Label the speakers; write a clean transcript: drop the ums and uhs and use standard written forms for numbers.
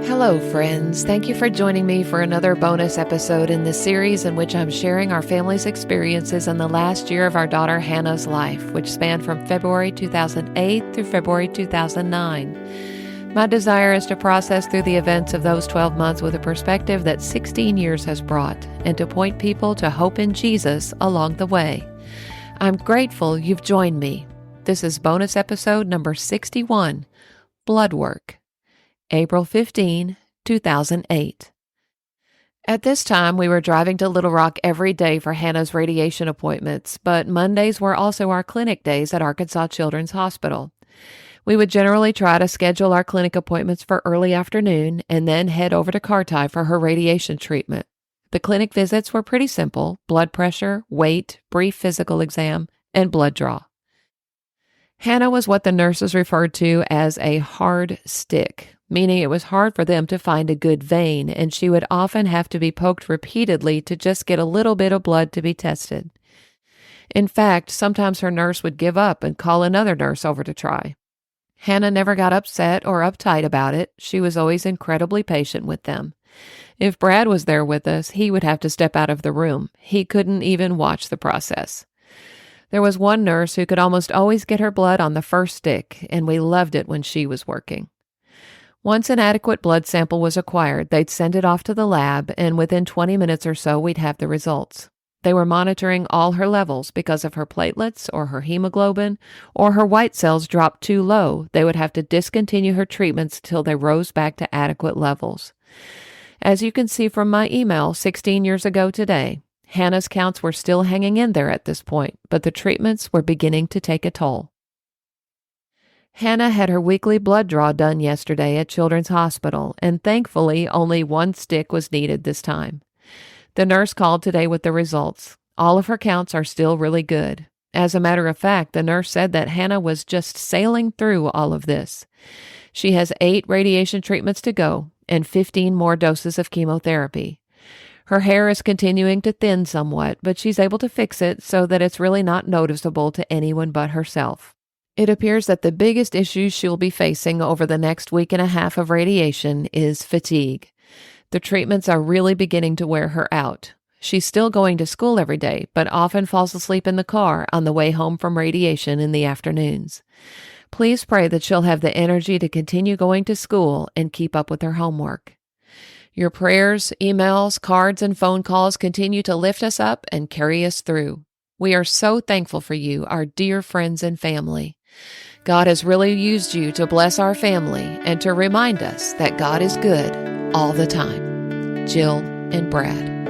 Speaker 1: Hello, friends. Thank you for joining me for another bonus episode in the series in which I'm sharing our family's experiences in the last year of our daughter Hannah's life, which spanned from February 2008 through February 2009. My desire is to process through the events of those 12 months with a perspective that 16 years has brought, and to point people to hope in Jesus along the way. I'm grateful you've joined me. This is bonus episode number 61, Bloodwork. April 15, 2008. At this time, we were driving to Little Rock every day for Hannah's radiation appointments, but Mondays were also our clinic days at Arkansas Children's Hospital. We would generally try to schedule our clinic appointments for early afternoon and then head over to Carti for her radiation treatment. The clinic visits were pretty simple: blood pressure, weight, brief physical exam, and blood draw. Hannah was what the nurses referred to as a hard stick, meaning it was hard for them to find a good vein, and she would often have to be poked repeatedly to just get a little bit of blood to be tested. In fact, sometimes her nurse would give up and call another nurse over to try. Hannah never got upset or uptight about it. She was always incredibly patient with them. If Brad was there with us, he would have to step out of the room. He couldn't even watch the process. There was one nurse who could almost always get her blood on the first stick, and we loved it when she was working. Once an adequate blood sample was acquired, they'd send it off to the lab, and within 20 minutes or so, we'd have the results. They were monitoring all her levels because if her platelets or her hemoglobin or her white cells dropped too low, they would have to discontinue her treatments till they rose back to adequate levels. As you can see from my email 16 years ago today, Hannah's counts were still hanging in there at this point, but the treatments were beginning to take a toll. Hannah had her weekly blood draw done yesterday at Children's Hospital, and thankfully only one stick was needed this time. The nurse called today with the results. All of her counts are still really good. As a matter of fact, the nurse said that Hannah was just sailing through all of this. She has 8 radiation treatments to go and 15 more doses of chemotherapy. Her hair is continuing to thin somewhat, but she's able to fix it so that it's really not noticeable to anyone but herself. It appears that the biggest issue she'll be facing over the next week and a half of radiation is fatigue. The treatments are really beginning to wear her out. She's still going to school every day, but often falls asleep in the car on the way home from radiation in the afternoons. Please pray that she'll have the energy to continue going to school and keep up with her homework. Your prayers, emails, cards, and phone calls continue to lift us up and carry us through. We are so thankful for you, our dear friends and family. God has really used you to bless our family and to remind us that God is good all the time. Jill and Brad.